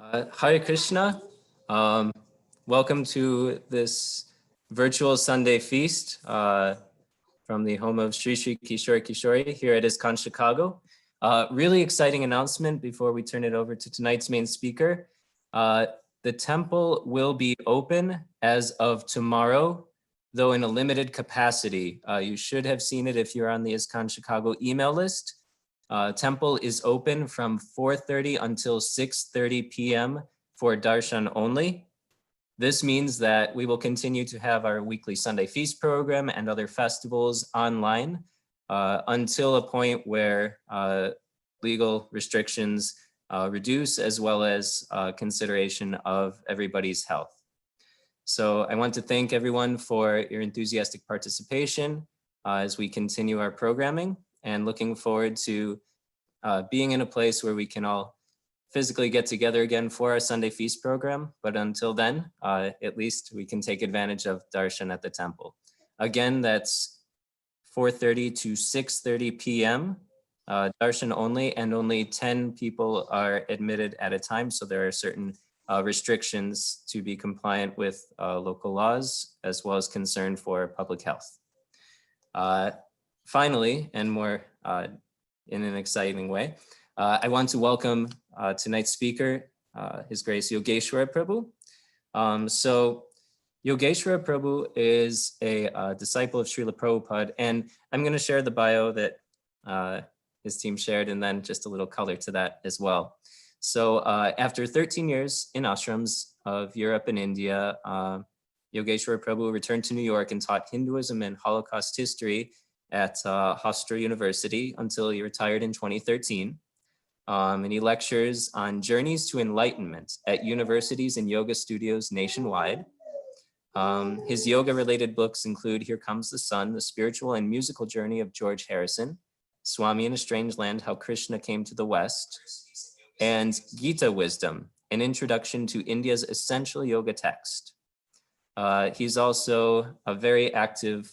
Hare Krishna. Um, Welcome to this virtual Sunday feast from the home of Sri Sri Kishore Kishori here at ISKCON Chicago. Really exciting announcement before we turn it over to tonight's main speaker. The temple will be open as of tomorrow, though in a limited capacity. You should have seen it if you're on the ISKCON Chicago email list. Temple is open from 4:30 until 6:30 p.m. for darshan only. This means that we will continue to have our weekly Sunday feast program and other festivals online until a point where legal restrictions reduce, as well as consideration of everybody's health. So I want to thank everyone for your enthusiastic participation as we continue our programming, and looking forward to being in a place where we can all physically get together again for our Sunday feast program. But until then, at least we can take advantage of darshan at the temple. Again, that's 4:30 to 6:30 p.m. Darshan only, and only 10 people are admitted at a time. So there are certain restrictions to be compliant with local laws, as well as concern for public health. Finally, and more in an exciting way, I want to welcome tonight's speaker, His Grace Yogesvara Prabhu. So Yogesvara Prabhu is a disciple of Srila Prabhupada, and I'm going to share the bio that his team shared, and then just a little color to that as well. So after 13 years in ashrams of Europe and India, Yogesvara Prabhu returned to New York and taught Hinduism and Holocaust history at Hofstra University until he retired in 2013. And he lectures on journeys to enlightenment at universities and yoga studios nationwide. His yoga-related books include Here Comes the Sun, The Spiritual and Musical Journey of George Harrison, Swami in a Strange Land, How Krishna Came to the West, and Gita Wisdom, an introduction to India's essential yoga text. He's also a very active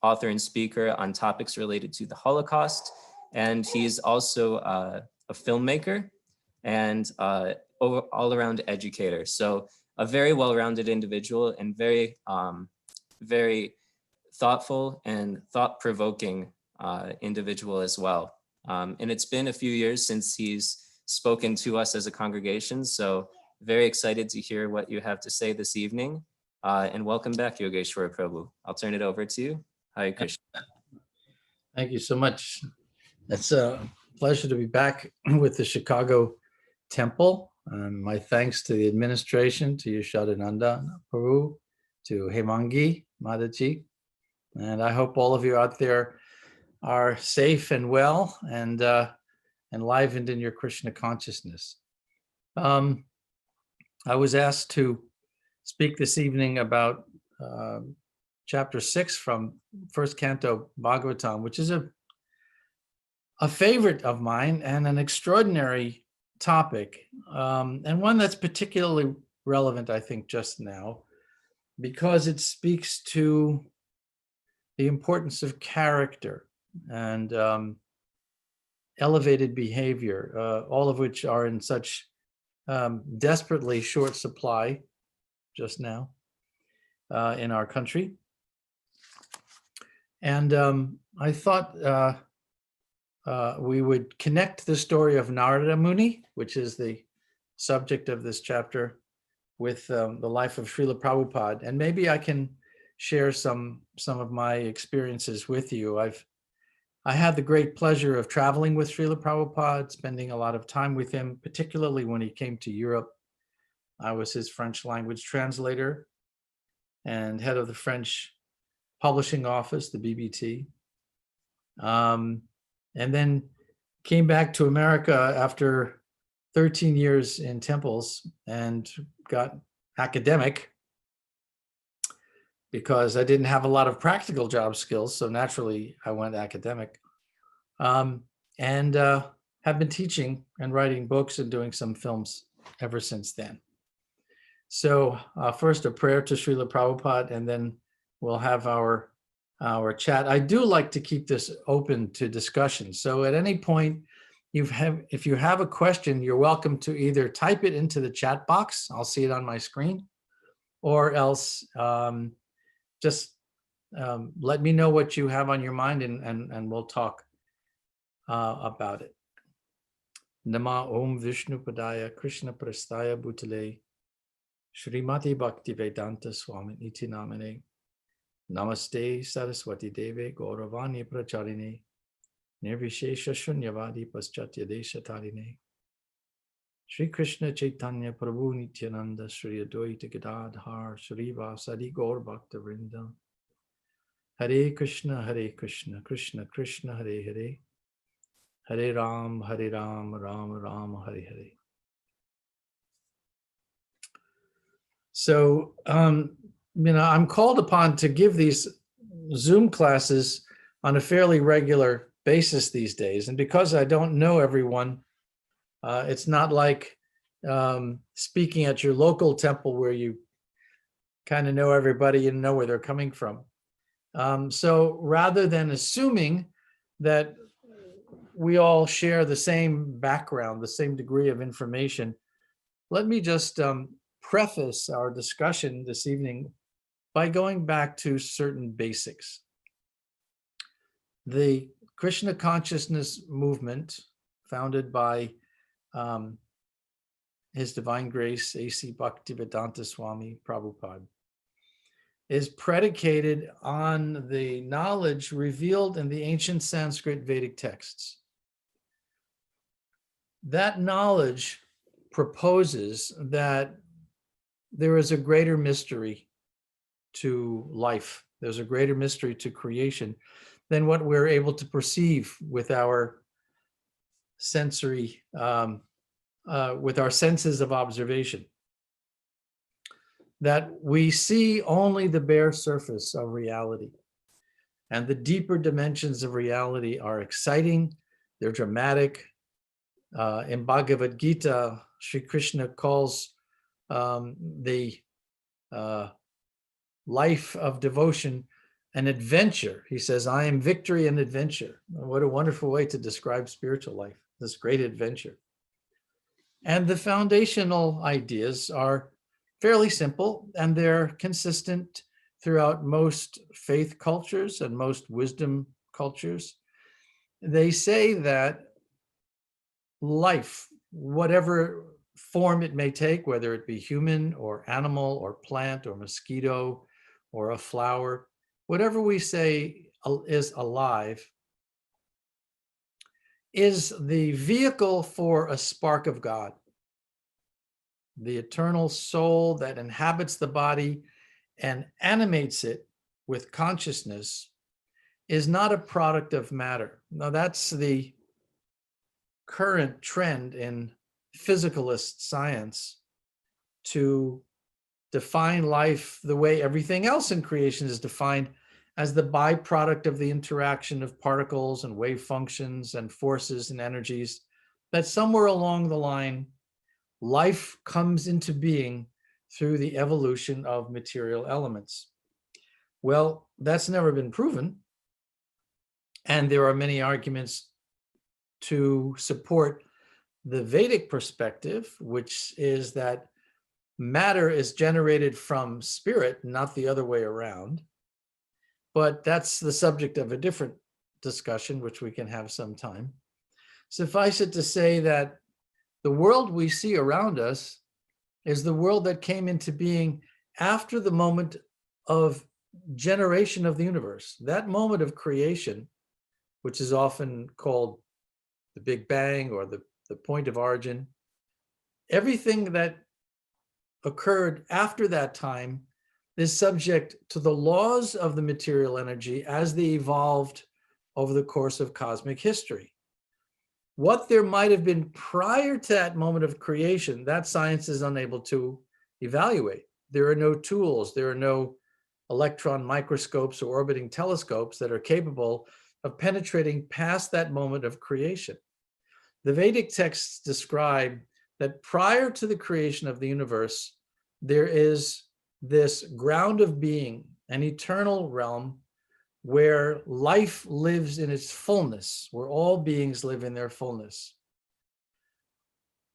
author and speaker on topics related to the Holocaust, and he's also a filmmaker and all-around educator. So a very well-rounded individual, and very, very thoughtful and thought-provoking individual as well. And it's been a few years since he's spoken to us as a congregation, so very excited to hear what you have to say this evening. And welcome back, Yogesvara Prabhu. I'll turn it over to you. Hare Krishna. Thank you so much. It's a pleasure to be back with the Chicago Temple. My thanks to the administration, to Yashodananda Prabhu, to Hemangi Mataji. And I hope all of you out there are safe and well and enlivened in your Krishna consciousness. I was asked to speak this evening about chapter 6 from first canto Bhagavatam, which is a favorite of mine and an extraordinary topic, and one that's particularly relevant, I think, just now, because it speaks to the importance of character and elevated behavior, all of which are in such desperately short supply just now in our country. And I thought we would connect the story of Narada Muni, which is the subject of this chapter, with the life of Srila Prabhupada. And maybe I can share some of my experiences with you. I had the great pleasure of traveling with Srila Prabhupada, spending a lot of time with him, particularly when he came to Europe. I was his French language translator and head of the French publishing office, the BBT. And then came back to America after 13 years in temples and got academic because I didn't have a lot of practical job skills. So naturally I went academic, and have been teaching and writing books and doing some films ever since then. So first a prayer to Srila Prabhupada, and then we'll have our chat. I do like to keep this open to discussion. So at any point, if you have a question, you're welcome to either type it into the chat box. I'll see it on my screen, or else just let me know what you have on your mind, and we'll talk about it. Nama Om Vishnu Padaya Krishna Prastaya Bhutale Srimati Bhakti Vedanta Swami Iti Namane Namaste Saraswati Deve Gauravani Pracharine Nirvishesha Shunyavadi Paschatya Desha Tarine Shri Krishna Chaitanya Prabhu Nityananda Shri Advaita Gadadhar Shri Vasadi Gaur Bhakta Vrinda Hare Krishna Krishna Krishna Hare Hare Hare Ram Ram Ram Hare Hare. So, I'm called upon to give these Zoom classes on a fairly regular basis these days. And because I don't know everyone, it's not like speaking at your local temple where you kind of know everybody and know where they're coming from. So rather than assuming that we all share the same background, the same degree of information, let me just preface our discussion this evening by going back to certain basics. The Krishna consciousness movement, founded by His Divine Grace A.C. Bhaktivedanta Swami Prabhupada, is predicated on the knowledge revealed in the ancient Sanskrit Vedic texts. That knowledge proposes that there is a greater mystery to life. There's a greater mystery to creation than what we're able to perceive with our sensory, with our senses of observation. That we see only the bare surface of reality, and the deeper dimensions of reality are exciting, they're dramatic. In Bhagavad Gita, Sri Krishna calls the life of devotion an adventure. He says, I am victory and adventure. What a wonderful way to describe spiritual life, this great adventure. And the foundational ideas are fairly simple, and they're consistent throughout most faith cultures and most wisdom cultures. They say that life, whatever form it may take, whether it be human or animal or plant or mosquito or a flower, whatever we say is alive, is the vehicle for a spark of God. The eternal soul that inhabits the body and animates it with consciousness is not a product of matter. Now, that's the current trend in physicalist science, to define life the way everything else in creation is defined, as the byproduct of the interaction of particles and wave functions and forces and energies, that somewhere along the line, life comes into being through the evolution of material elements. Well, that's never been proven. And there are many arguments to support the Vedic perspective, which is that matter is generated from spirit, not the other way around. But that's the subject of a different discussion, which we can have sometime. Suffice it to say that the world we see around us is the world that came into being after the moment of generation of the universe. That moment of creation, which is often called the Big Bang or the point of origin, everything that occurred after that time is subject to the laws of the material energy as they evolved over the course of cosmic history. What there might have been prior to that moment of creation, that science is unable to evaluate. There are no tools, there are no electron microscopes or orbiting telescopes that are capable of penetrating past that moment of creation. The Vedic texts describe that prior to the creation of the universe, there is this ground of being, an eternal realm where life lives in its fullness, where all beings live in their fullness.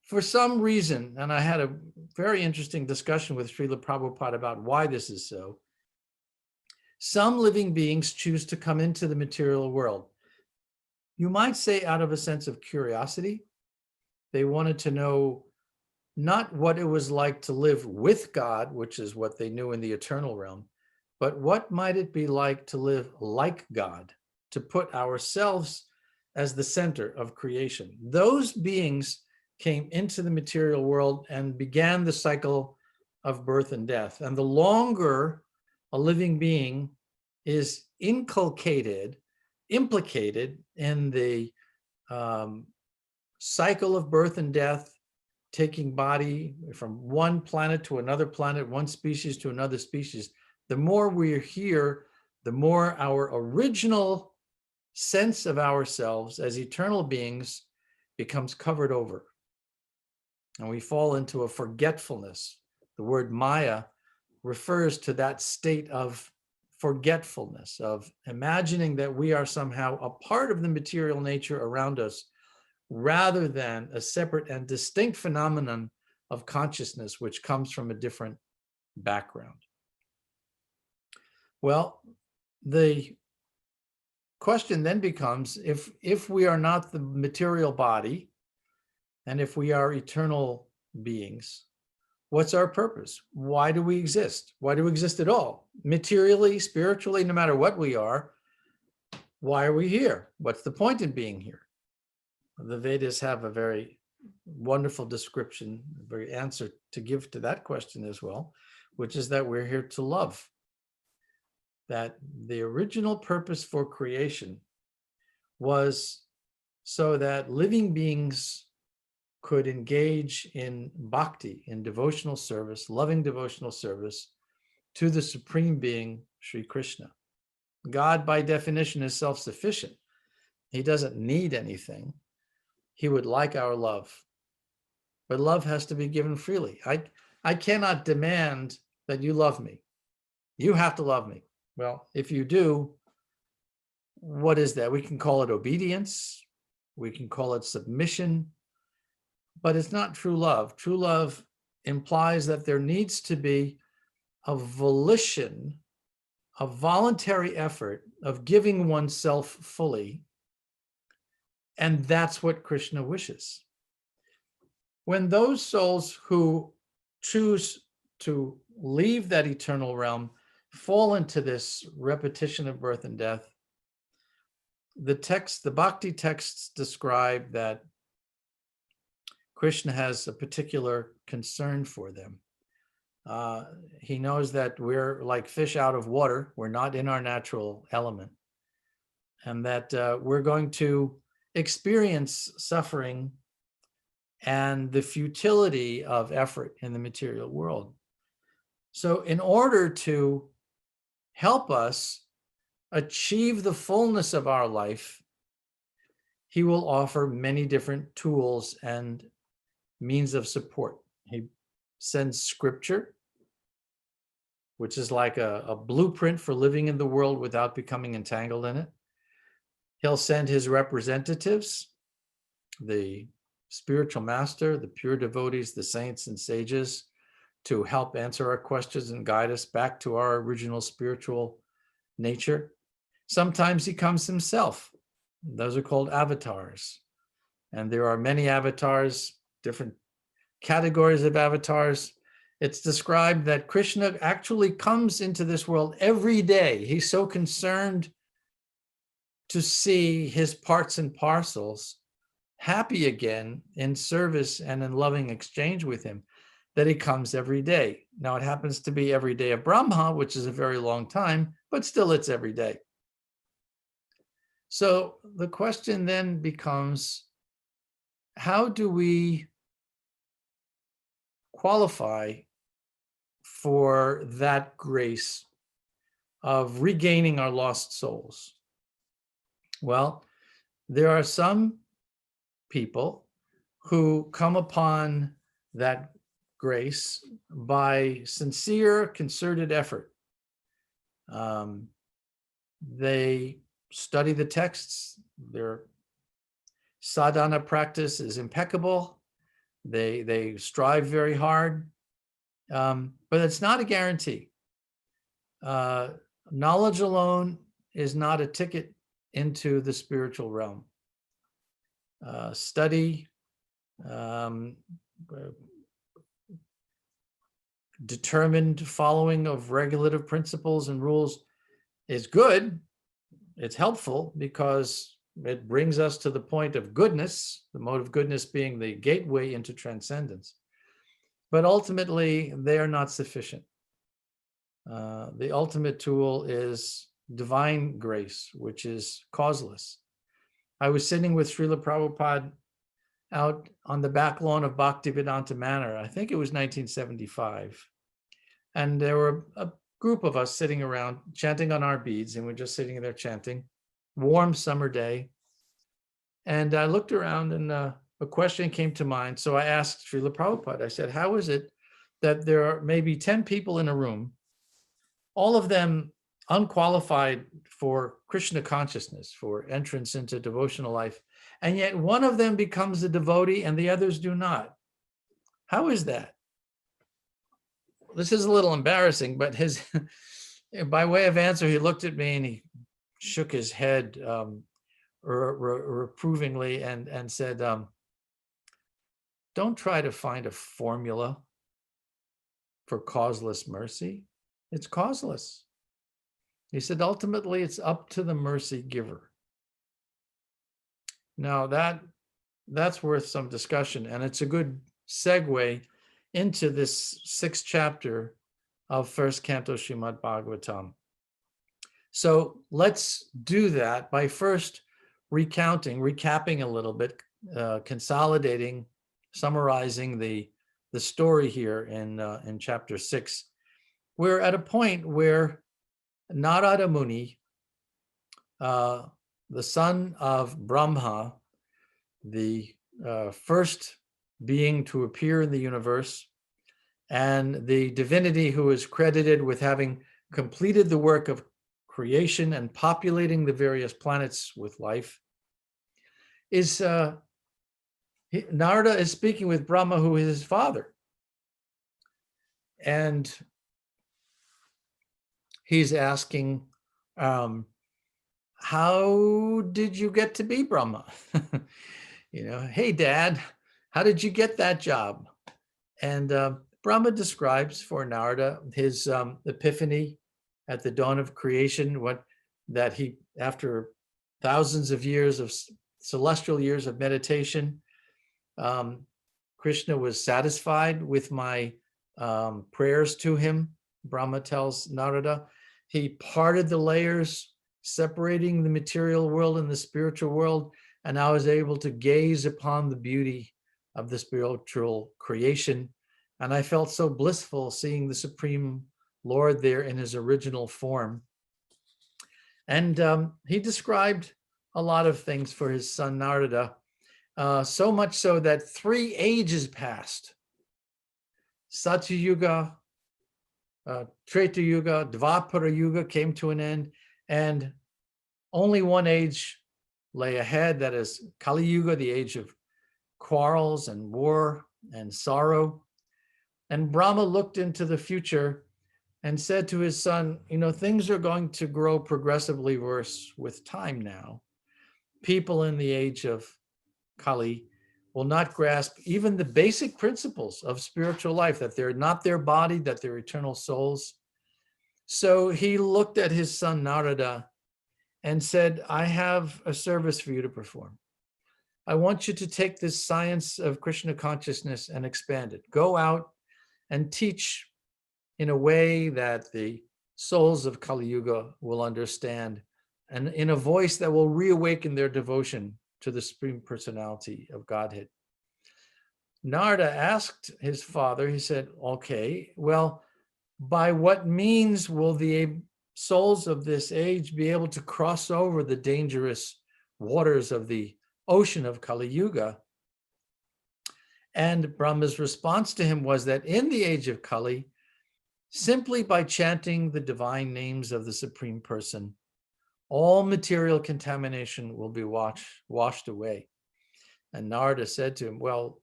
for some reason, and I had a very interesting discussion with Srila Prabhupada about why this is so, some living beings choose to come into the material world. You might say out of a sense of curiosity. They wanted to know not what it was like to live with God, which is what they knew in the eternal realm, but what might it be like to live like God, to put ourselves as the center of creation. Those beings came into the material world and began the cycle of birth and death. And the longer a living being is implicated in the cycle of birth and death, taking body from one planet to another planet, one species to another species, the more we're here, the more our original sense of ourselves as eternal beings becomes covered over. And we fall into a forgetfulness. The word Maya refers to that state of forgetfulness, of imagining that we are somehow a part of the material nature around us, rather than a separate and distinct phenomenon of consciousness, which comes from a different background. Well, the question then becomes, if we are not the material body, and if we are eternal beings, what's our purpose? Why do we exist? Why do we exist at all? Materially, spiritually, no matter what we are, why are we here? What's the point in being here? The Vedas have a very wonderful description, a very answer to give to that question as well, which is that we're here to love. That the original purpose for creation was so that living beings could engage in bhakti, in devotional service, loving devotional service to the Supreme Being, Sri Krishna. God, by definition, is self-sufficient. He doesn't need anything. He would like our love. But love has to be given freely. I cannot demand that you love me. You have to love me. Well, if you do, what is that? We can call it obedience. We can call it submission. But it's not true love. True love implies that there needs to be a volition, a voluntary effort of giving oneself fully. And that's what Krishna wishes. When those souls who choose to leave that eternal realm fall into this repetition of birth and death, the bhakti texts describe that Krishna has a particular concern for them. He knows that we're like fish out of water. We're not in our natural element. And that we're going to experience suffering and the futility of effort in the material world. So in order to help us achieve the fullness of our life, he will offer many different tools and means of support. He sends scripture, which is like a blueprint for living in the world without becoming entangled in it. He'll send his representatives, the spiritual master, the pure devotees, the saints and sages, to help answer our questions and guide us back to our original spiritual nature. Sometimes he comes himself. Those are called avatars. And there are many avatars, different categories of avatars. It's described that Krishna actually comes into this world every day. He's so concerned to see his parts and parcels happy again in service and in loving exchange with him, that he comes every day. Now it happens to be every day of Brahma, which is a very long time, but still it's every day. So the question then becomes, how do we qualify for that grace of regaining our lost souls? Well, there are some people who come upon that grace by sincere, concerted effort. They study the texts. Their sadhana practice is impeccable. They strive very hard, but it's not a guarantee. Knowledge alone is not a ticket into the spiritual realm. Study, determined following of regulative principles and rules is good. It's helpful because it brings us to the point of goodness, the mode of goodness being the gateway into transcendence. But ultimately, they are not sufficient. The ultimate tool is divine grace, which is causeless. I was sitting with Srila Prabhupada out on the back lawn of Bhaktivedanta Manor. I think it was 1975. And there were a group of us sitting around chanting on our beads, and we're just sitting there chanting. Warm summer day. And I looked around and a question came to mind. So I asked Srila Prabhupada, I said, how is it that there are maybe 10 people in a room, all of them unqualified for Krishna consciousness, for entrance into devotional life, and yet one of them becomes a devotee and the others do not? How is that? This is a little embarrassing, but by way of answer, he looked at me and he shook his head reprovingly and said, don't try to find a formula for causeless mercy. It's causeless. He said, ultimately, it's up to the mercy giver. Now that's worth some discussion, and it's a good segue into this 6th chapter of 1st Canto Srimad Bhagavatam. So let's do that by first recapping a little bit, consolidating, summarizing the story here in chapter 6. We're at a point where Narada Muni, the son of Brahma, the first being to appear in the universe, and the divinity who is credited with having completed the work of creation and populating the various planets with life, is Narada is speaking with Brahma, who is his father. And he's asking, how did you get to be Brahma? Hey, Dad, how did you get that job? And Brahma describes for Narada his epiphany at the dawn of creation, that he, after thousands of years of celestial years of meditation, Krishna was satisfied with my prayers to him. Brahma tells Narada, he parted the layers, separating the material world and the spiritual world, and I was able to gaze upon the beauty of the spiritual creation. And I felt so blissful seeing the Supreme Lord there in his original form. And he described a lot of things for his son Narada, so much so that 3 ages passed. Satya Yuga, Treta Yuga, Dvapara Yuga came to an end, and only one age lay ahead, that is Kali Yuga, the age of quarrels and war and sorrow. And Brahma looked into the future and said to his son, things are going to grow progressively worse with time now. People in the age of Kali will not grasp even the basic principles of spiritual life, that they're not their body, that they're eternal souls. So he looked at his son Narada and said, I have a service for you to perform. I want you to take this science of Krishna consciousness and expand it. Go out and teach in a way that the souls of Kali Yuga will understand, and in a voice that will reawaken their devotion to the Supreme Personality of Godhead. Narada asked his father, he said, okay, well, by what means will the souls of this age be able to cross over the dangerous waters of the ocean of Kali Yuga? And Brahma's response to him was that in the age of Kali, simply by chanting the divine names of the Supreme Person, all material contamination will be washed away. And Narada said to him, well,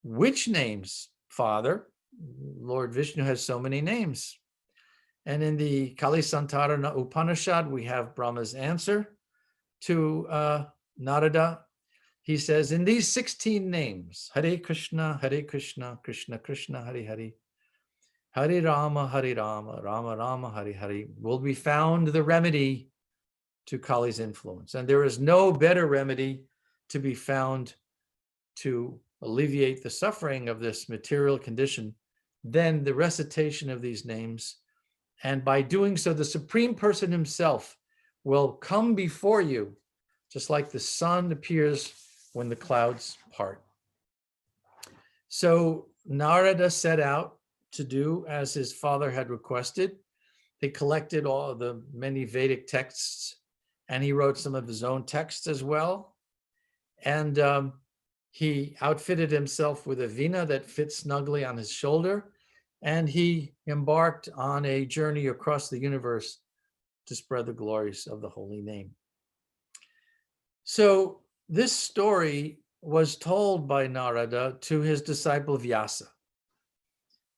which names, Father? Lord Vishnu has so many names. And in the Kali Santarana Upanishad, we have Brahma's answer to Narada. He says, in these 16 names, Hare Krishna, Krishna Krishna, Hare Hare, Hare Rama, Rama Rama, Hare Hare, will be found the remedy to Kali's influence. And there is no better remedy to be found to alleviate the suffering of this material condition than the recitation of these names. And by doing so, the Supreme Person himself will come before you, just like the sun appears when the clouds part. So Narada set out to do as his father had requested. He collected all of the many Vedic texts, and he wrote some of his own texts as well. And he outfitted himself with a veena that fit snugly on his shoulder, and he embarked on a journey across the universe to spread the glories of the holy name. So this story was told by Narada to his disciple Vyasa.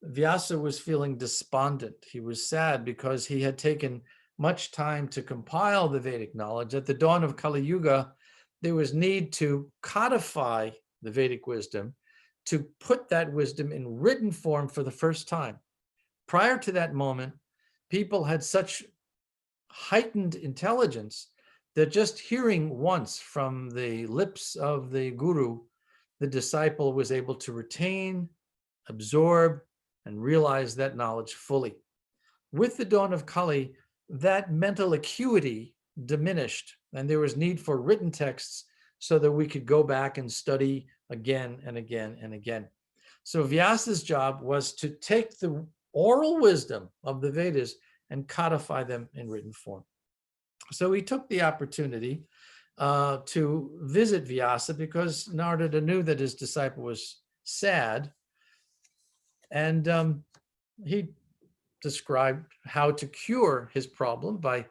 Vyasa was feeling despondent. He was sad because he had taken much time to compile the Vedic knowledge. At the dawn of Kali Yuga, there was need to codify the Vedic wisdom, to put that wisdom in written form for the first time. Prior to that moment, people had such heightened intelligence that just hearing once from the lips of the guru, the disciple was able to retain, absorb, and realize that knowledge fully. With the dawn of Kali, that mental acuity diminished, and there was need for written texts so that we could go back and study again and again and again. So Vyasa's job was to take the oral wisdom of the Vedas and codify them in written form. So he took the opportunity to visit Vyasa because Narada knew that his disciple was sad, and he described how to cure his problem by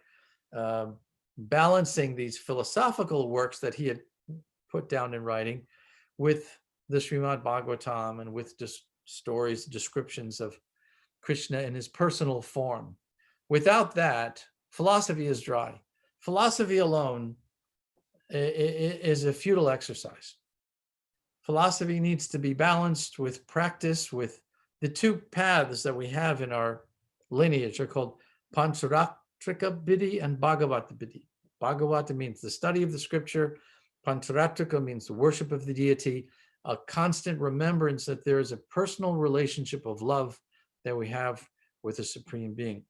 balancing these philosophical works that he had put down in writing with the Srimad Bhagavatam and with stories, descriptions of Krishna in his personal form. Without that, philosophy is dry. Philosophy alone is a futile exercise. Philosophy needs to be balanced with practice, with the two paths that we have in our lineage are called Pancharatrika Vidhi and Bhagavata Vidhi. Bhagavata means the study of the scripture. Pancharatrika means the worship of the deity, a constant remembrance that there is a personal relationship of love that we have with the Supreme Being.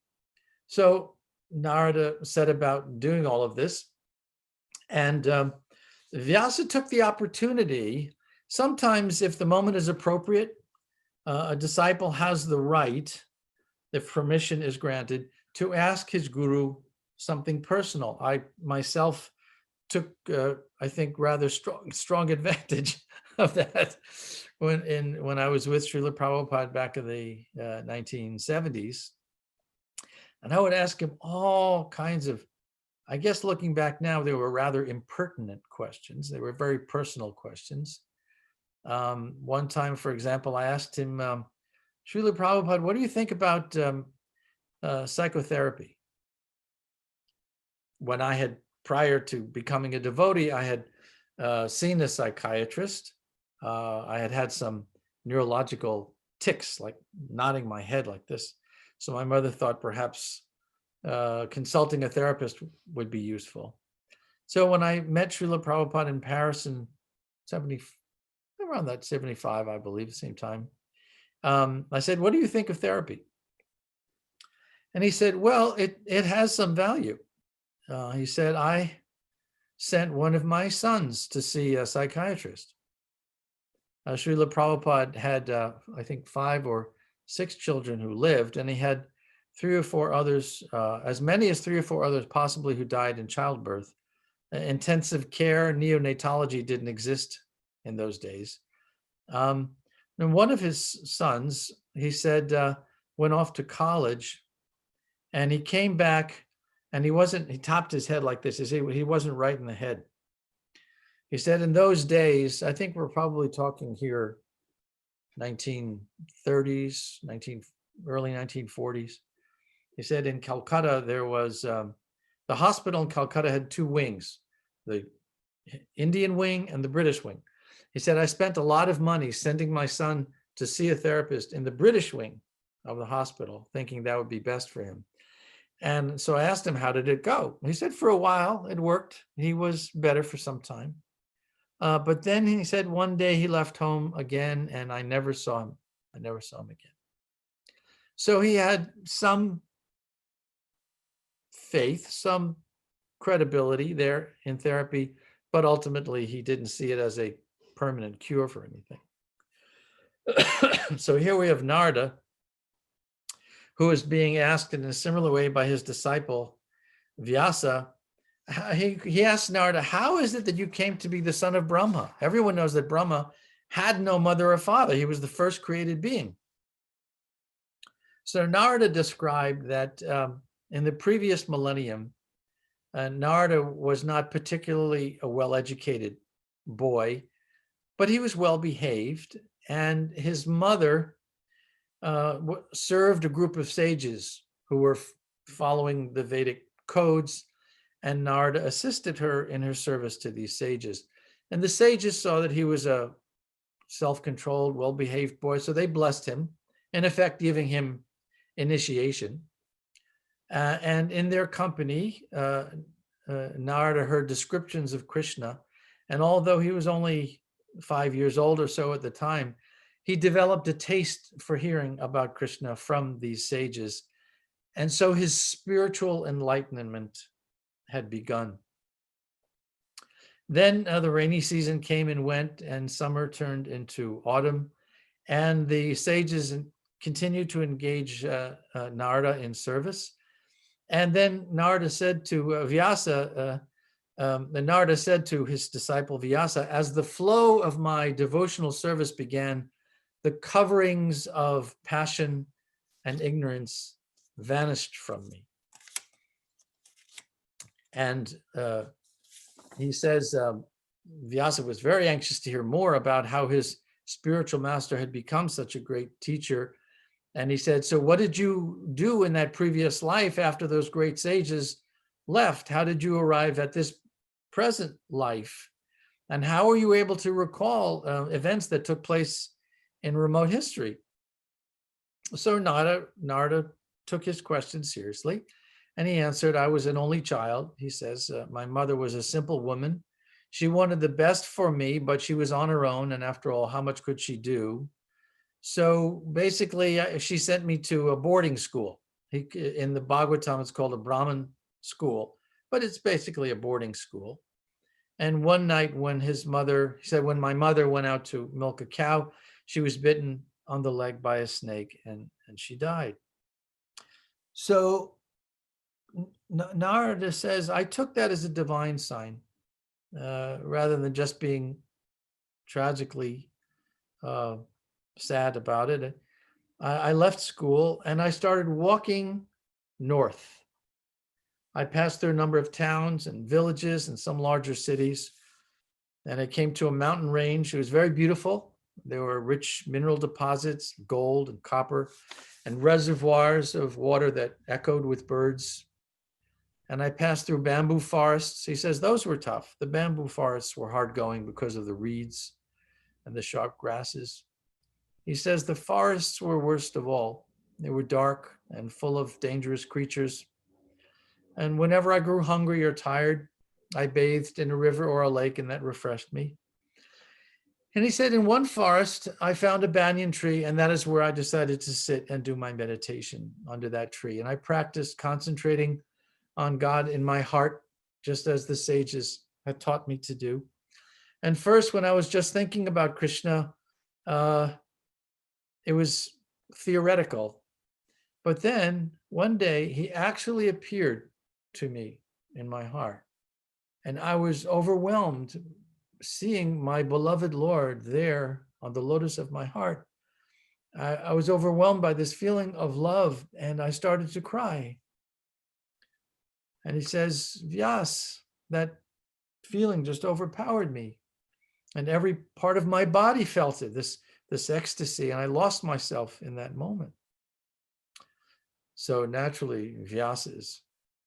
So Narada set about doing all of this, and Vyasa took the opportunity. Sometimes, if the moment is appropriate, a disciple has the right, if permission is granted, to ask his guru something personal. I myself took, I think, rather strong advantage of that when I was with Srila Prabhupada back in the 1970s. And I would ask him all kinds of, I guess looking back now, they were rather impertinent questions. They were very personal questions. One time, for example, I asked him, Srila Prabhupada, what do you think about psychotherapy? When I had, prior to becoming a devotee, I had seen a psychiatrist. I had had some neurological tics, like nodding my head like this. So my mother thought perhaps consulting a therapist would be useful. So when I met Srila Prabhupada in Paris in around that 75, I believe, the same time, I said, what do you think of therapy? And he said, well, it has some value. He said, I sent one of my sons to see a psychiatrist. Srila Prabhupada had, I think, 5 or 6 children who lived, and he had 3 or 4 others, as many as 3 or 4 others possibly who died in childbirth. Intensive care, neonatology didn't exist in those days. And one of his sons, he said, went off to college, and he came back, and he topped his head like this. He wasn't right in the head. He said in those days, I think we're probably talking here 1930s, early 1940s. He said in Calcutta, there was the hospital in Calcutta had two wings, the Indian wing and the British wing. He said, I spent a lot of money sending my son to see a therapist in the British wing of the hospital, thinking that would be best for him. And so I asked him, how did it go? He said, for a while, it worked. He was better for some time. But then he said one day he left home again and I never saw him. I never saw him again. So he had some faith, some credibility there in therapy, but ultimately he didn't see it as a permanent cure for anything. So here we have Narada, who is being asked in a similar way by his disciple, Vyasa. He asked Narada, how is it that you came to be the son of Brahma? Everyone knows that Brahma had no mother or father. He was the first created being. So Narada described that in the previous millennium, Narada was not particularly a well-educated boy, but he was well-behaved, and his mother served a group of sages who were following the Vedic codes, and Narada assisted her in her service to these sages. And the sages saw that he was a self-controlled, well-behaved boy, so they blessed him, in effect giving him initiation. And in their company, Narada heard descriptions of Krishna, and although he was only 5 years old or so at the time, he developed a taste for hearing about Krishna from these sages. And so his spiritual enlightenment had begun. Then the rainy season came and went, and summer turned into autumn, and the sages continued to engage Narada in service. And then Narada said to Vyasa, Narada said to his disciple Vyasa, as the flow of my devotional service began, the coverings of passion and ignorance vanished from me. And he says Vyasa was very anxious to hear more about how his spiritual master had become such a great teacher. And he said, so what did you do in that previous life after those great sages left? How did you arrive at this present life? And how are you able to recall events that took place in remote history? So Narada took his question seriously, and he answered, I was an only child. He says, my mother was a simple woman. She wanted the best for me, but she was on her own. And after all, how much could she do? So basically, she sent me to a boarding school. In the Bhagavatam, it's called a Brahmin school, but it's basically a boarding school. And one night when he said, when my mother went out to milk a cow, she was bitten on the leg by a snake and she died. So Narada says, I took that as a divine sign, rather than just being tragically sad about it. I left school and I started walking north. I passed through a number of towns and villages and some larger cities, and I came to a mountain range. It was very beautiful. There were rich mineral deposits, gold and copper, and reservoirs of water that echoed with birds. And I passed through bamboo forests. He says those were tough. The bamboo forests were hard going because of the reeds and the sharp grasses. He says the forests were worst of all. They were dark and full of dangerous creatures. And whenever I grew hungry or tired, I bathed in a river or a lake, and that refreshed me. And he said, in one forest, I found a banyan tree, and that is where I decided to sit and do my meditation under that tree. And I practiced concentrating on God in my heart, just as the sages had taught me to do. And first, when I was just thinking about Krishna, it was theoretical. But then one day he actually appeared to me in my heart. And I was overwhelmed seeing my beloved Lord there on the lotus of my heart. I was overwhelmed by this feeling of love, and I started to cry. And he says, Vyas, that feeling just overpowered me. And every part of my body felt it, this this ecstasy, and I lost myself in that moment. So naturally, Vyasa is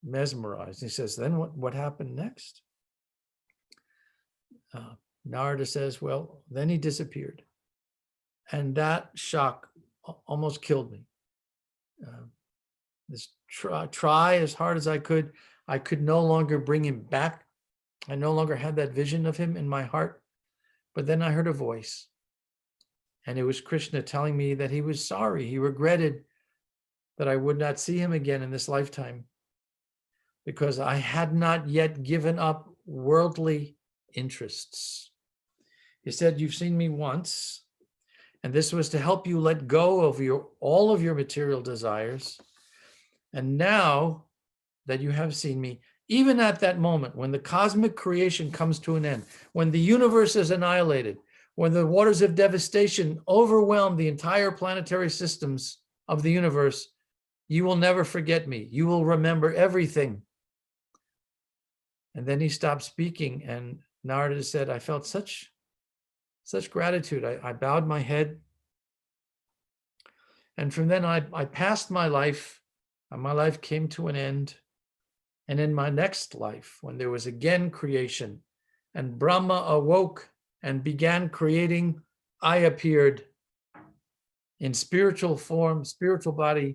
mesmerized. He says, then what happened next? Narada says, well, then he disappeared. And that shock almost killed me. This try as hard as I could no longer bring him back. I no longer had that vision of him in my heart. But then I heard a voice, and it was Krishna telling me that he was sorry. He regretted that I would not see him again in this lifetime because I had not yet given up worldly interests. He said, you've seen me once, and this was to help you let go of all of your material desires. And now that you have seen me, even at that moment, when the cosmic creation comes to an end, when the universe is annihilated, when the waters of devastation overwhelm the entire planetary systems of the universe, you will never forget me. You will remember everything. And then he stopped speaking, and Narada said, I felt such gratitude. I bowed my head. And from then I passed my life, and my life came to an end. And in my next life, when there was again creation, and Brahma awoke and began creating, I appeared in spiritual form, spiritual body,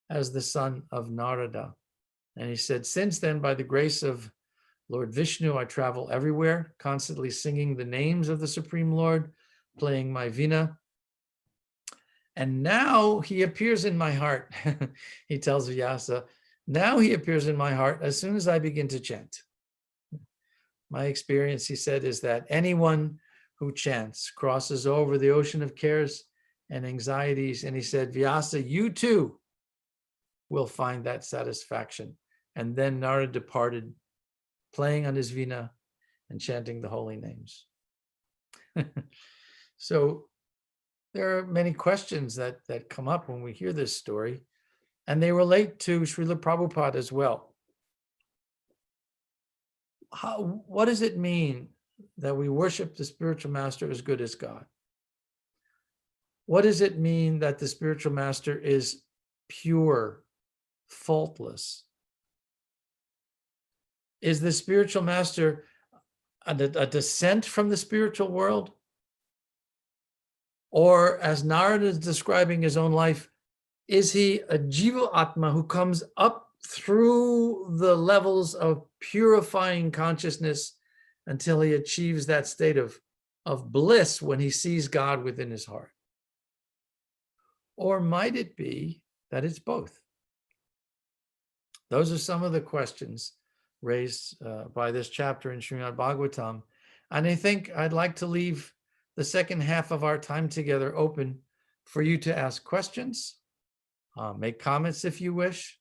as the son of Narada. And he said, since then, by the grace of Lord Vishnu, I travel everywhere, constantly singing the names of the Supreme Lord, playing my veena. And now he appears in my heart. He tells Vyasa, now he appears in my heart as soon as I begin to chant. My experience, he said, is that anyone who chants crosses over the ocean of cares and anxieties. And he said, Vyasa, you too will find that satisfaction. And then Narada departed, playing on his veena and chanting the holy names. So there are many questions that come up when we hear this story, and they relate to Srila Prabhupada as well. What does it mean that we worship the spiritual master as good as God? What does it mean that the spiritual master is pure, faultless? Is the spiritual master a descent from the spiritual world? Or as Narada is describing his own life, is he a Jiva Atma who comes up through the levels of purifying consciousness until he achieves that state of bliss when he sees God within his heart? Or might it be that it's both? Those are some of the questions raised by this chapter in Srimad Bhagavatam. And I think I'd like to leave the second half of our time together open for you to ask questions, make comments if you wish.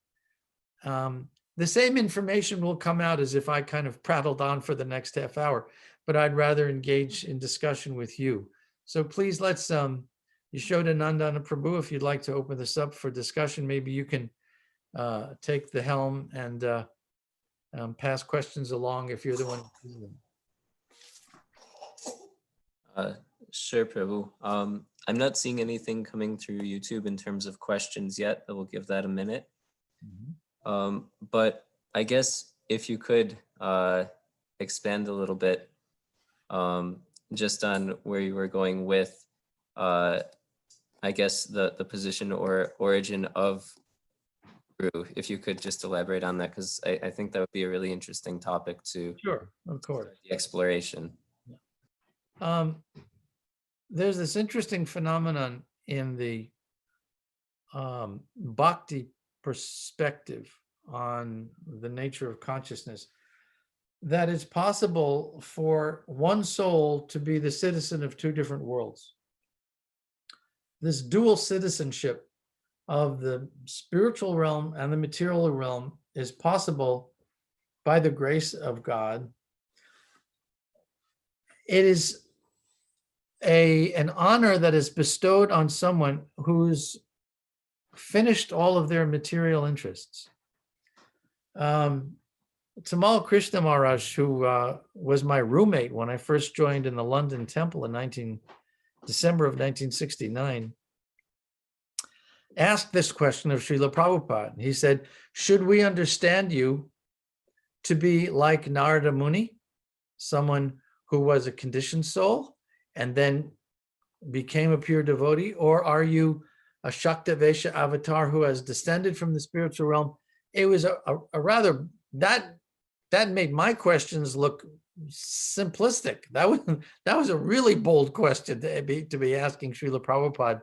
The same information will come out as if I kind of prattled on for the next half hour, but I'd rather engage in discussion with you. So please let's, Yashodananda and Prabhu, if you'd like to open this up for discussion, maybe you can take the helm and pass questions along if you're the one. Sure, Prabhu. I'm not seeing anything coming through YouTube in terms of questions yet, but we'll give that a minute. Mm-hmm. But I guess if you could expand a little bit just on where you were going with, I guess, the position or origin of Guru, if you could just elaborate on that, because I think that would be a really interesting topic to Sure, of course. start the exploration. There's this interesting phenomenon in the bhakti perspective on the nature of consciousness, that it's possible for one soul to be the citizen of two different worlds. This dual citizenship of the spiritual realm and the material realm is possible by the grace of God. It is an honor that is bestowed on someone who's finished all of their material interests. Tamal Krishna Maharaj, who was my roommate when I first joined in the London Temple in December of 1969, asked this question of Srila Prabhupada. He said, should we understand you to be like Narada Muni, someone who was a conditioned soul and then became a pure devotee, or are you a Shakta Vesha avatar who has descended from the spiritual realm? It was a rather, that made my questions look simplistic. That was a really bold question to be asking Srila Prabhupada.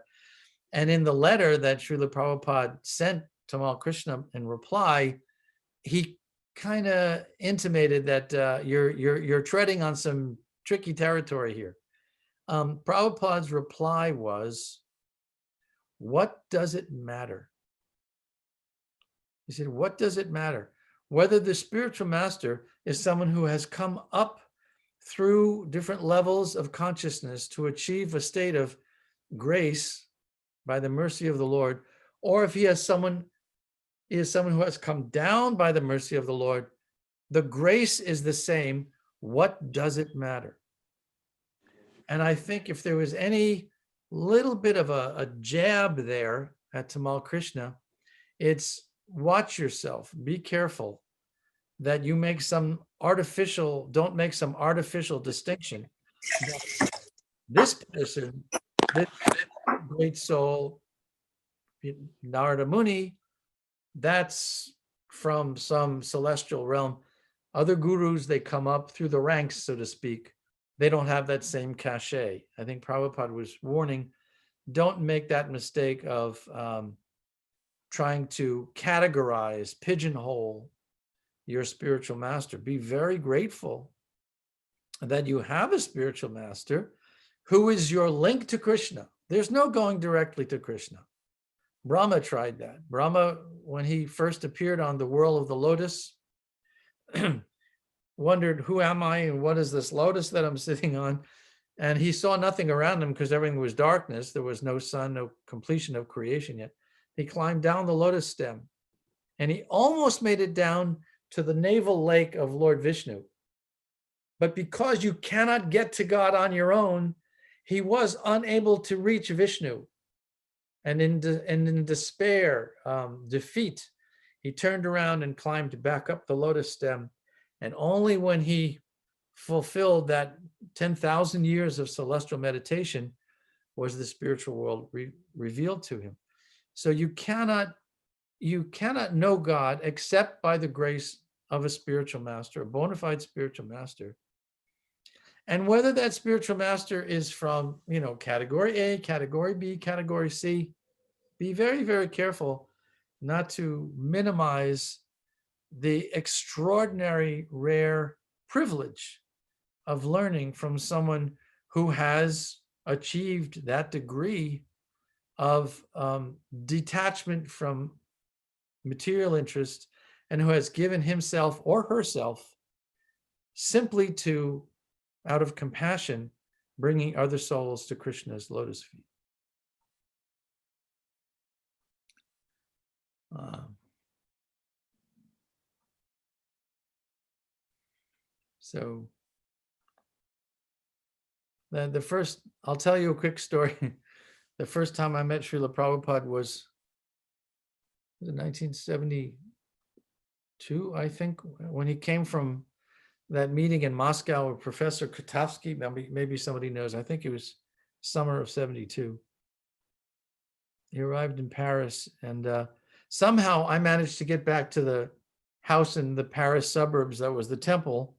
And in the letter that Srila Prabhupada sent Tamal Krishna in reply, he kind of intimated that you're treading on some tricky territory here. Prabhupada's reply was, what does it matter? He said, what does it matter? Whether the spiritual master is someone who has come up through different levels of consciousness to achieve a state of grace by the mercy of the Lord, or if he is someone who has come down by the mercy of the Lord, the grace is the same. What does it matter? And I think if there was any little bit of a jab there at Tamal Krishna, it's watch yourself, be careful that you don't make some artificial distinction. This person, this great soul, Narada Muni, that's from some celestial realm. Other gurus, they come up through the ranks, so to speak. They don't have that same cachet. I think Prabhupada was warning, don't make that mistake of trying to categorize, pigeonhole your spiritual master. Be very grateful that you have a spiritual master who is your link to Krishna. There's no going directly to Krishna. Brahma tried that. Brahma, when he first appeared on the whirl of the lotus, wondered, who am I and what is this lotus that I'm sitting on? And he saw nothing around him because everything was darkness. There was no sun, no completion of creation yet. He climbed down the lotus stem and he almost made it down to the navel lake of Lord Vishnu. But because you cannot get to God on your own, he was unable to reach Vishnu. And in despair, defeat, he turned around and climbed back up the lotus stem. And only when he fulfilled that 10,000 years of celestial meditation was the spiritual world revealed to him. So you cannot know God except by the grace of a spiritual master, a bona fide spiritual master. And whether that spiritual master is from, category A, category B, category C, be very, very careful not to minimize the extraordinary, rare privilege of learning from someone who has achieved that degree of detachment from material interest and who has given himself or herself simply to, out of compassion, bringing other souls to Krishna's lotus feet. So the first, I'll tell you a quick story. The first time I met Srila Prabhupada was in 1972, I think, when he came from that meeting in Moscow with Professor Kotowski. Maybe somebody knows. I think it was summer of 72. He arrived in Paris, and somehow I managed to get back to the house in the Paris suburbs that was the temple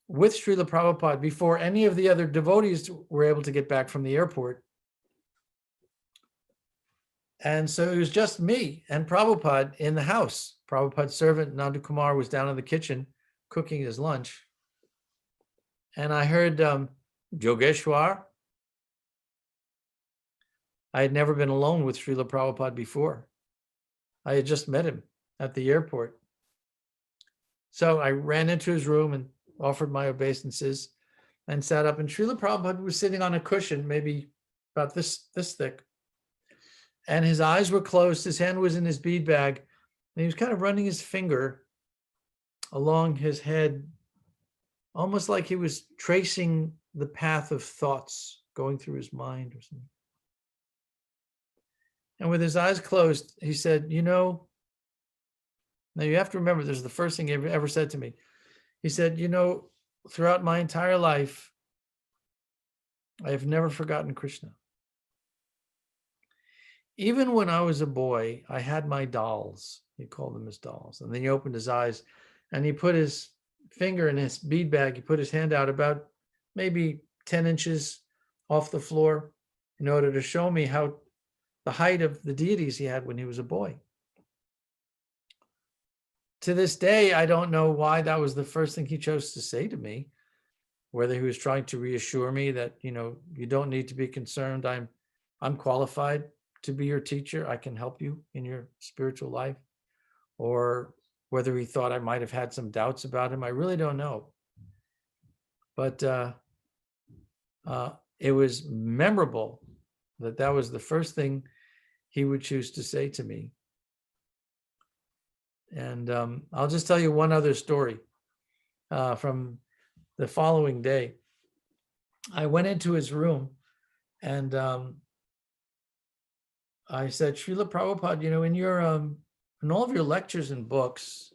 with Srila Prabhupada before any of the other devotees were able to get back from the airport. And so it was just me and Prabhupada in the house. Prabhupada's servant, Nandu Kumar, was down in the kitchen cooking his lunch. And I heard Yogesvara. I had never been alone with Srila Prabhupada before. I had just met him at the airport. So I ran into his room and offered my obeisances and sat up. And Srila Prabhupada was sitting on a cushion, maybe about this thick. And his eyes were closed. His hand was in his bead bag. And he was kind of running his finger along his head, almost like he was tracing the path of thoughts going through his mind or something. And with his eyes closed, he said, now you have to remember, this is the first thing he ever said to me. He said, throughout my entire life, I have never forgotten Krishna. Even when I was a boy, I had my dolls. He called them his dolls. And then he opened his eyes and he put his finger in his bead bag. He put his hand out about maybe 10 inches off the floor in order to show me how the height of the deities he had when he was a boy. To this day, I don't know why that was the first thing he chose to say to me, whether he was trying to reassure me that, you don't need to be concerned. I'm qualified to be your teacher. I can help you in your spiritual life, or whether he thought I might have had some doubts about him. I really don't know. But it was memorable that was the first thing he would choose to say to me. And I'll just tell you one other story from the following day. I went into his room and I said, Srila Prabhupada, in your in all of your lectures and books,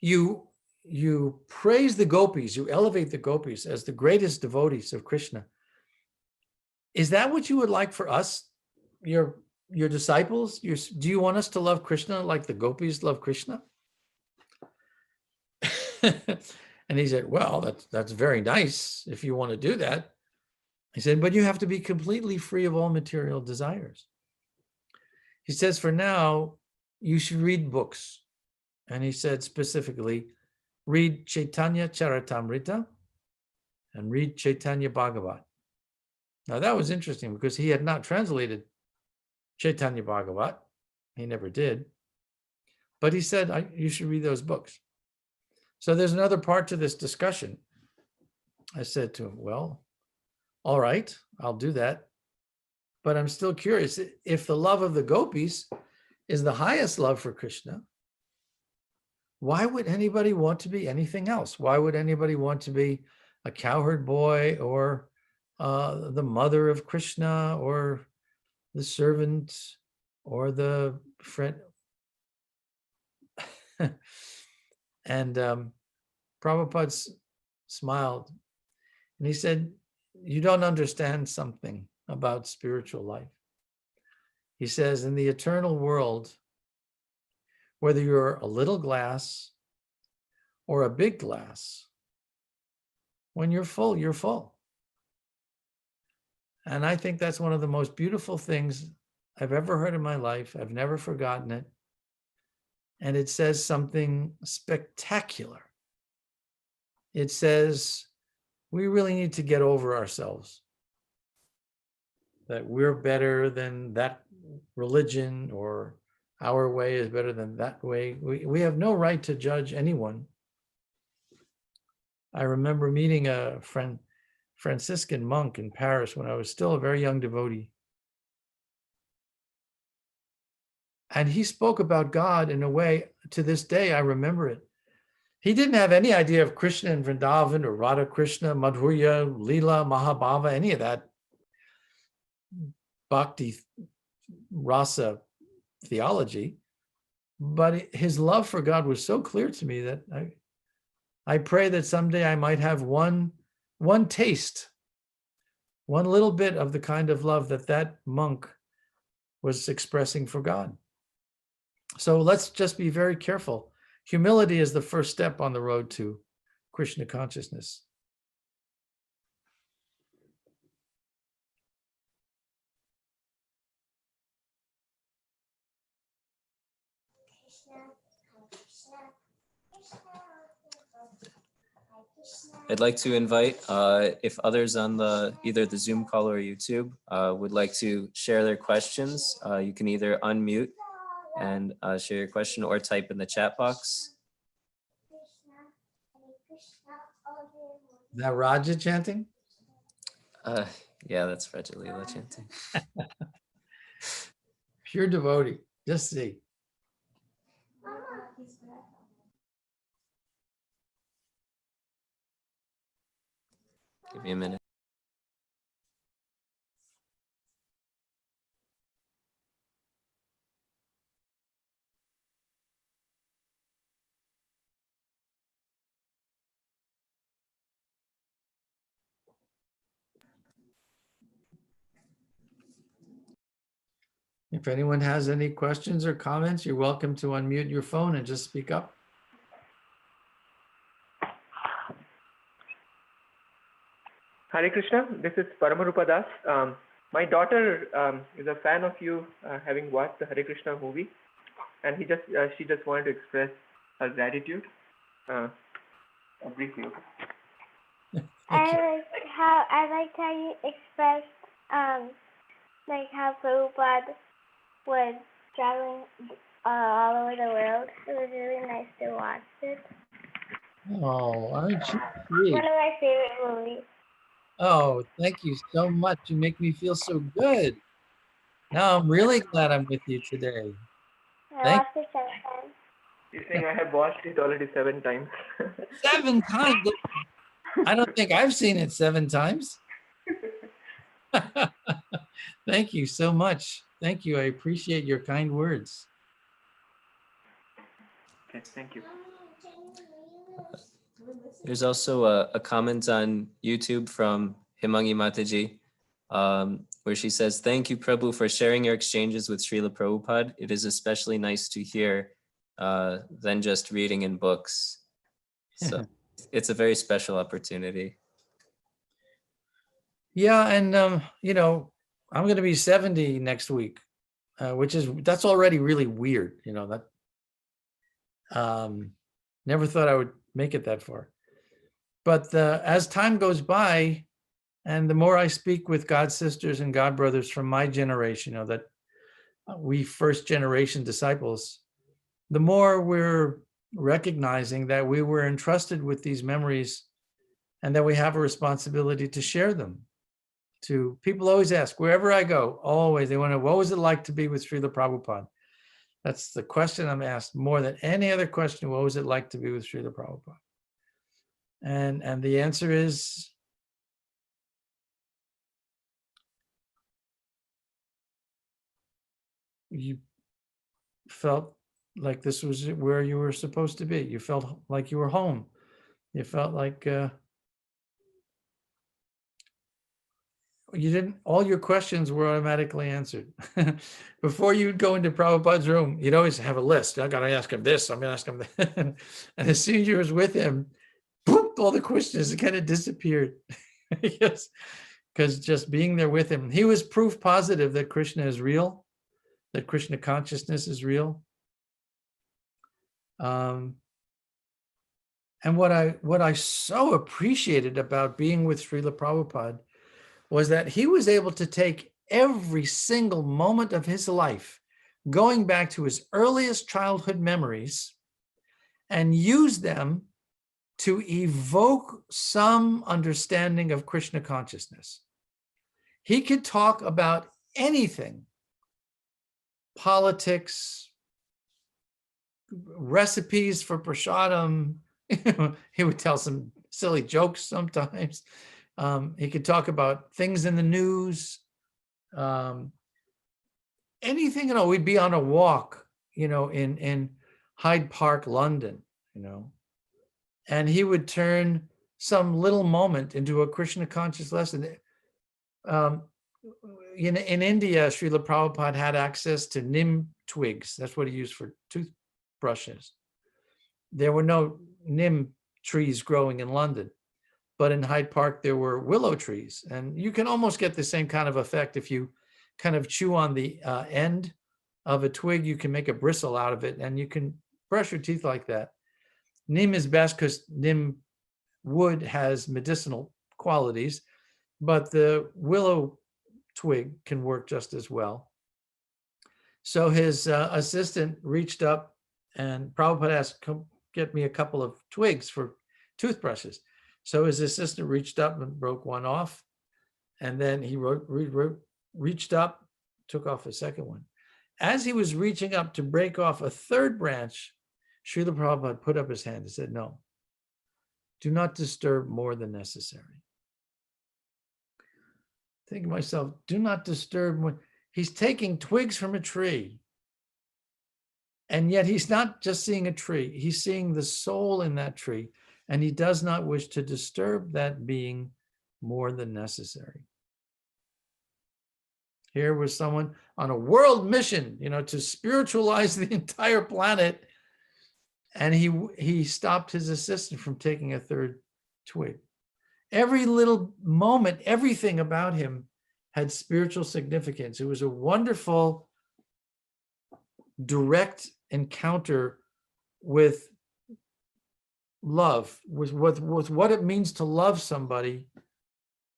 you praise the gopis, you elevate the gopis as the greatest devotees of Krishna. Is that what you would like for us, your disciples? Do you want us to love Krishna like the gopis love Krishna? And he said, well, that's very nice if you want to do that. He said, but you have to be completely free of all material desires. He says, for now, you should read books. And he said specifically, read Chaitanya Charitamrita and read Chaitanya Bhagavat. Now that was interesting because he had not translated Chaitanya Bhagavat. He never did. But he said, you should read those books. So there's another part to this discussion. I said to him, well, all right, I'll do that. But I'm still curious, if the love of the gopis is the highest love for Krishna, why would anybody want to be anything else? Why would anybody want to be a cowherd boy or the mother of Krishna or the servant or the friend? And Prabhupada smiled and he said, you don't understand something about spiritual life. He says, in the eternal world, whether you're a little glass or a big glass, when you're full, you're full. And I think that's one of the most beautiful things I've ever heard in my life. I've never forgotten it. And it says something spectacular. It says, we really need to get over ourselves. That we're better than that religion, or our way is better than that way. We have no right to judge anyone. I remember meeting a Franciscan monk in Paris when I was still a very young devotee. And he spoke about God in a way, to this day, I remember it. He didn't have any idea of Krishna and Vrindavan or Radha Krishna, Madhurya, Leela, Mahabhava, any of that bhakti rasa theology. But his love for God was so clear to me that I pray that someday I might have one taste, one little bit of the kind of love that monk was expressing for God. So let's just be very careful. Humility is the first step on the road to Krishna consciousness. I'd like to invite if others on either the Zoom call or YouTube would like to share their questions, you can either unmute and share your question or type in the chat box. Is that Raja chanting? Yeah, that's Rajalila chanting. Pure devotee. Just see. Give me a minute. If anyone has any questions or comments, you're welcome to unmute your phone and just speak up. Hare Krishna, this is Paramarupa Das. My daughter is a fan of you, having watched the Hare Krishna movie, and she just wanted to express her gratitude briefly. I liked how you expressed like how Prabhupada was traveling all over the world. It was really nice to watch it. Oh, aren't you sweet? One of my favorite movies. Oh, thank you so much. You make me feel so good. Now I'm really glad I'm with you today. I watched it 7 times. She's saying I have watched it already 7 times. 7 times? I don't think I've seen it 7 times. Thank you so much. Thank you. I appreciate your kind words. Okay, thank you. There's also a comment on YouTube from Himangi Mataji, where she says, "Thank you, Prabhu, for sharing your exchanges with Srila Prabhupada. It is especially nice to hear than just reading in books." So it's a very special opportunity. Yeah, and you know, I'm going to be 70 next week, that's already really weird. You know that. Never thought I would make it that far, but as time goes by, and the more I speak with God sisters and God brothers from my generation, you know that we first generation disciples, the more we're recognizing that we were entrusted with these memories, and that we have a responsibility to share them. To people always ask, wherever I go, always they want to know, what was it like to be with Srila Prabhupada? That's the question I'm asked more than any other question. What was it like to be with Srila Prabhupada? And the answer is, you felt like this was where you were supposed to be. You felt like you were home. You felt like you didn't, all your questions were automatically answered. Before you'd go into Prabhupada's room, you'd always have a list. I got to ask him this, I'm going to ask him that. And as soon as you was with him, boop, all the questions kind of disappeared. Yes, because just being there with him, he was proof positive that Krishna is real, that Krishna consciousness is real. And what I so appreciated about being with Srila Prabhupada was that he was able to take every single moment of his life, going back to his earliest childhood memories, and use them to evoke some understanding of Krishna consciousness. He could talk about anything, politics, recipes for prasadam. He would tell some silly jokes sometimes. He could talk about things in the news, anything at all. We'd be on a walk, you know, in Hyde Park, London, you know, and he would turn some little moment into a Krishna conscious lesson. In India, Srila Prabhupada had access to neem twigs. That's what he used for toothbrushes. There were no neem trees growing in London, but in Hyde Park, there were willow trees. And you can almost get the same kind of effect if you kind of chew on the end of a twig. You can make a bristle out of it, and you can brush your teeth like that. Neem is best because neem wood has medicinal qualities, but the willow twig can work just as well. So his assistant reached up, and Prabhupada asked, "Come get me a couple of twigs for toothbrushes." So his assistant reached up and broke one off, and then he reached up, took off a second one. As he was reaching up to break off a third branch, Srila Prabhupada put up his hand and said, "No, do not disturb more than necessary." Think to myself, do not disturb more. He's taking twigs from a tree. And yet he's not just seeing a tree, he's seeing the soul in that tree. And he does not wish to disturb that being more than necessary. Here was someone on a world mission, to spiritualize the entire planet. And he stopped his assistant from taking a third twig. Every little moment, everything about him had spiritual significance. It was a wonderful, direct encounter with love, with what it means to love somebody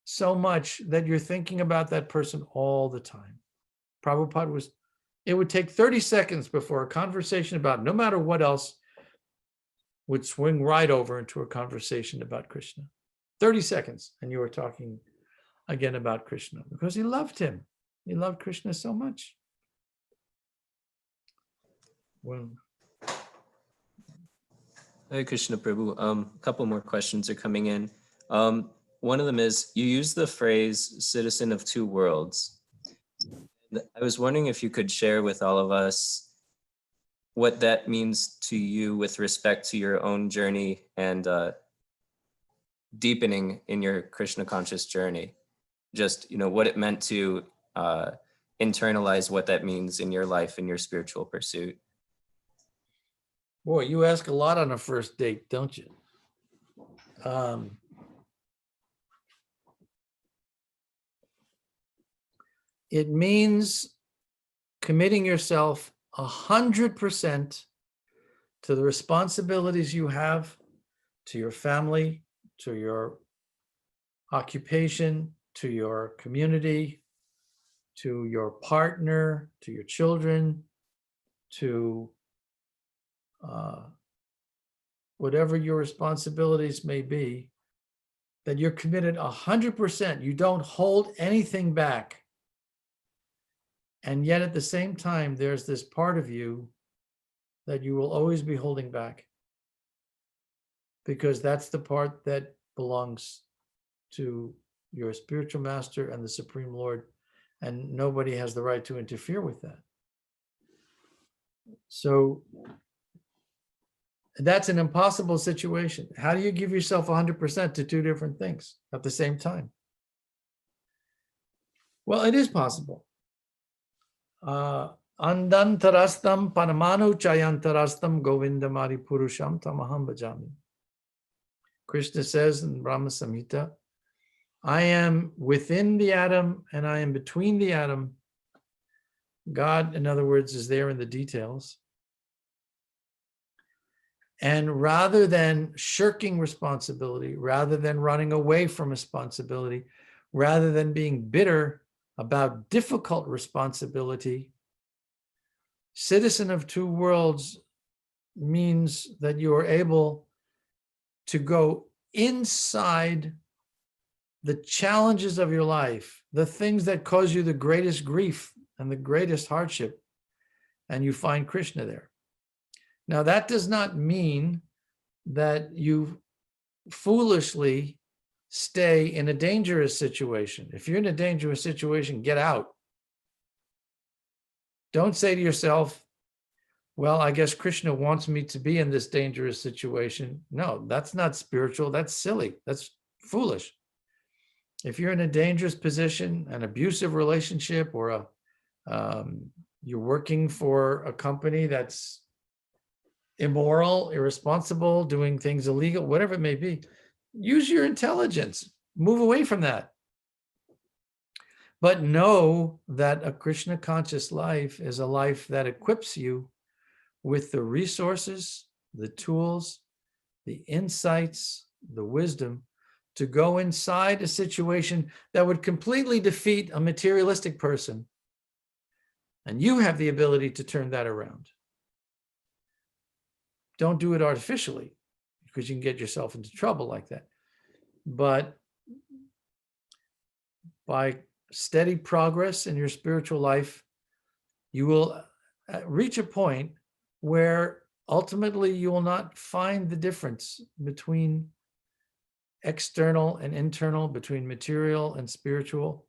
so much that you're thinking about that person all the time. Prabhupada it would take 30 seconds before a conversation about no matter what else would swing right over into a conversation about Krishna. 30 seconds, and you were talking again about Krishna, because he loved him. He loved Krishna so much. Well, Hare Krishna, Prabhu. A couple more questions are coming in. One of them is, you use the phrase citizen of two worlds. I was wondering if you could share with all of us what that means to you with respect to your own journey and deepening in your Krishna conscious journey. Just, what it meant to internalize what that means in your life and your spiritual pursuit. boy, you ask a lot on a first date, don't you? It means committing yourself 100% to the responsibilities you have, to your family, to your occupation, to your community, to your partner, to your children, to whatever your responsibilities may be, that you're committed 100%. You don't hold anything back. And yet at the same time, there's this part of you that you will always be holding back, because that's the part that belongs to your spiritual master and the Supreme Lord, and nobody has the right to interfere with that. So that's an impossible situation. How do you give yourself 100% to two different things at the same time? Well, it is possible. Andantarastam Panamanu Chayantarastam Govindamari Purusham Tamaham Bhajami. Krishna says in Brahma Samhita, I am within the atom and I am between the atom. God, in other words, is there in the details. And rather than shirking responsibility, rather than running away from responsibility, rather than being bitter about difficult responsibility, citizen of two worlds means that you are able to go inside the challenges of your life, the things that cause you the greatest grief and the greatest hardship, and you find Krishna there. Now, that does not mean that you foolishly stay in a dangerous situation. If you're in a dangerous situation, get out. Don't say to yourself, well, I guess Krishna wants me to be in this dangerous situation. No, that's not spiritual. That's silly. That's foolish. If you're in a dangerous position, an abusive relationship, or you're working for a company that's immoral, irresponsible, doing things illegal, whatever it may be, use your intelligence. Move away from that. But know that a Krishna conscious life is a life that equips you with the resources, the tools, the insights, the wisdom to go inside a situation that would completely defeat a materialistic person. And you have the ability to turn that around. Don't do it artificially, because you can get yourself into trouble like that. But by steady progress in your spiritual life, you will reach a point where ultimately you will not find the difference between external and internal, between material and spiritual.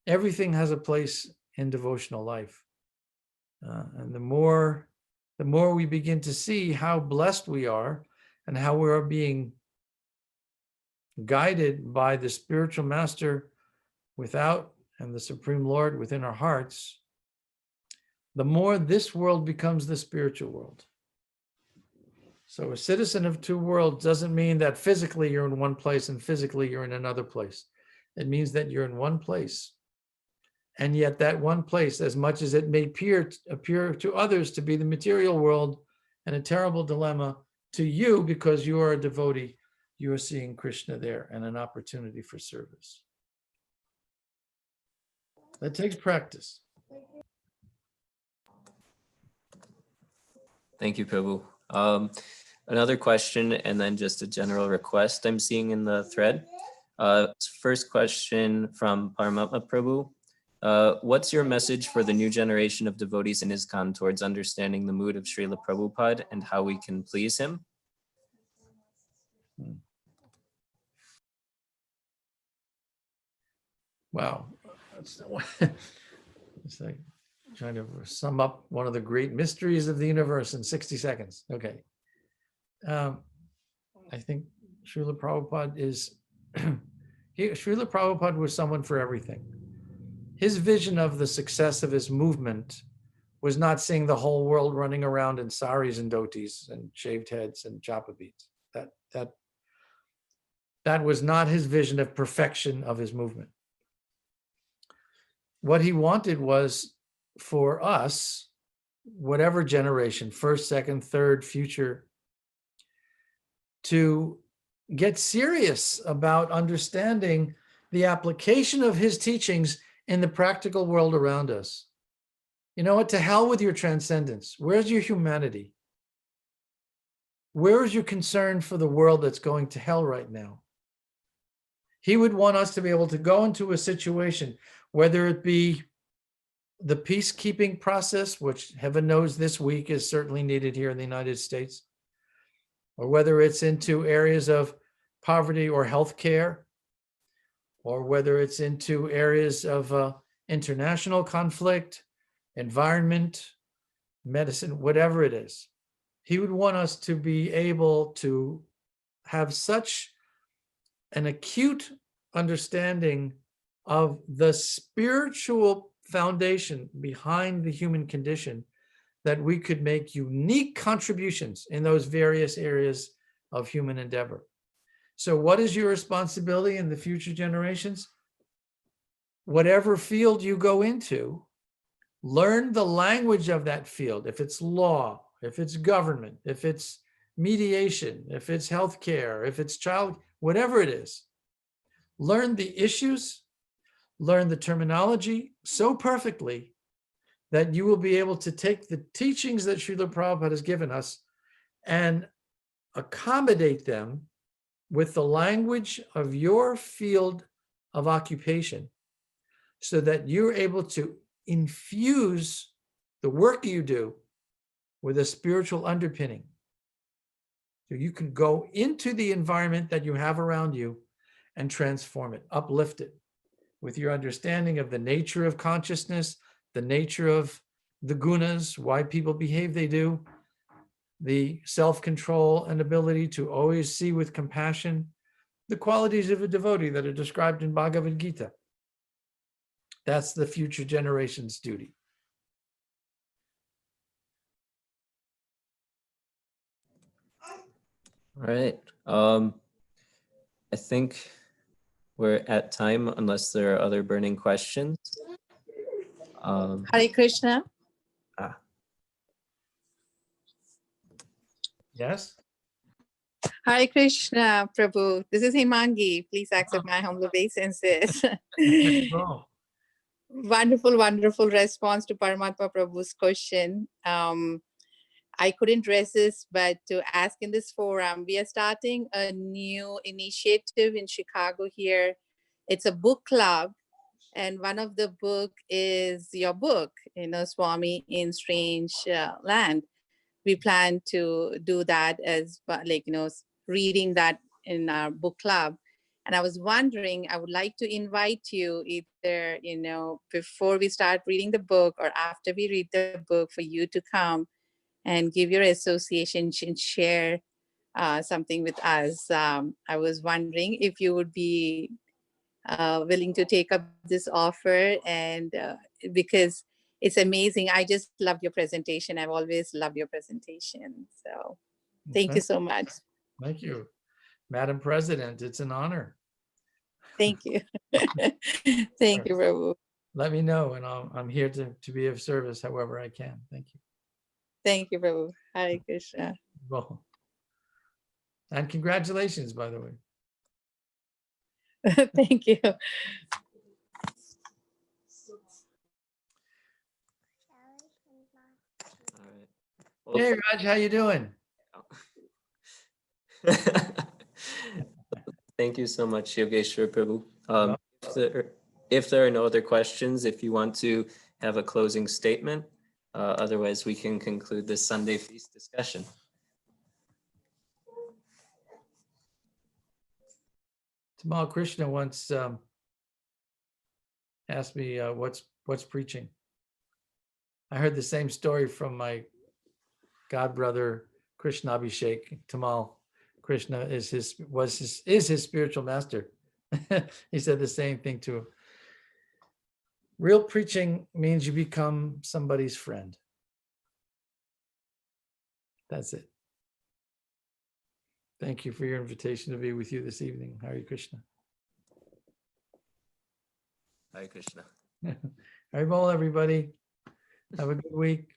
Everything has a place in devotional life. And the more we begin to see how blessed we are and how we are being guided by the spiritual master without and the Supreme Lord within our hearts, the more this world becomes the spiritual world. So a citizen of two worlds doesn't mean that physically you're in one place and physically you're in another place. It means that you're in one place. And yet that one place, as much as it may appear to others to be the material world and a terrible dilemma, to you, because you are a devotee, you are seeing Krishna there and an opportunity for service. That takes practice. Thank you, Prabhu. Another question and then just a general request I'm seeing in the thread. First question from Paramatma Prabhu. What's your message for the new generation of devotees in ISKCON towards understanding the mood of Srila Prabhupada and how we can please him? Wow. It's like trying to sum up one of the great mysteries of the universe in 60 seconds. Okay. I think Srila Prabhupada is, Srila Prabhupada was someone for everything. His vision of the success of his movement was not seeing the whole world running around in saris and dhotis and shaved heads and japa beads. That was not his vision of perfection of his movement. What he wanted was for us, whatever generation, first, second, third, future, to get serious about understanding the application of his teachings in the practical world around us. You know what? To hell with your transcendence. Where's your humanity? Where is your concern for the world that's going to hell right now? He would want us to be able to go into a situation, whether it be the peacekeeping process, which heaven knows this week is certainly needed here in the United States, or whether it's into areas of poverty or healthcare, or whether it's into areas of international conflict, environment, medicine, whatever it is. He would want us to be able to have such an acute understanding of the spiritual foundation behind the human condition that we could make unique contributions in those various areas of human endeavor. So what is your responsibility in the future generations? Whatever field you go into, learn the language of that field. If it's law, if it's government, if it's mediation, if it's healthcare, if it's child, whatever it is, learn the issues, learn the terminology so perfectly that you will be able to take the teachings that Srila Prabhupada has given us and accommodate them with the language of your field of occupation, so that you're able to infuse the work you do with a spiritual underpinning. So you can go into the environment that you have around you and transform it, uplift it with your understanding of the nature of consciousness, the nature of the gunas, why people behave they do, the self-control and ability to always see with compassion, the qualities of a devotee that are described in Bhagavad Gita. That's the future generation's duty. All right. I think we're at time unless there are other burning questions. Hare Krishna. Yes? Hare Krishna, Prabhu. This is Himangi. Please accept my humble obeisances. Oh. Wonderful, wonderful response to Paramatma Prabhu's question. I couldn't resist but to ask in this forum. We are starting a new initiative in Chicago here. It's a book club, and one of the book is your book, Swami in Strange Land. We plan to do that as reading that in our book club. And I was wondering, I would like to invite you either, before we start reading the book or after we read the book, for you to come and give your association and share something with us. I was wondering if you would be willing to take up this offer, and because it's amazing. I just loved your presentation. I've always loved your presentation. So thank you so much. Thank you, Madam President. It's an honor. Thank you. Thank you, Prabhu. Let me know, and I'm here to be of service however I can. Thank you. Thank you, Prabhu. Hare Krishna. Well, and congratulations, by the way. Thank you. All right. Well, Hey, Raj, how you doing? thank you so much, Yogeshwara Prabhu. If there are no other questions, if you want to have a closing statement, otherwise we can conclude this Sunday feast discussion. Tamal Krishna once asked me what's preaching. I heard the same story from my god brother Krishna Abhishek. Tamal Krishna is his spiritual master. He said the same thing to him. Real preaching means you become somebody's friend. That's it. Thank you for your invitation to be with you this evening. Hare Krishna. Hare Krishna. Hare Bol, everybody. Have a good week.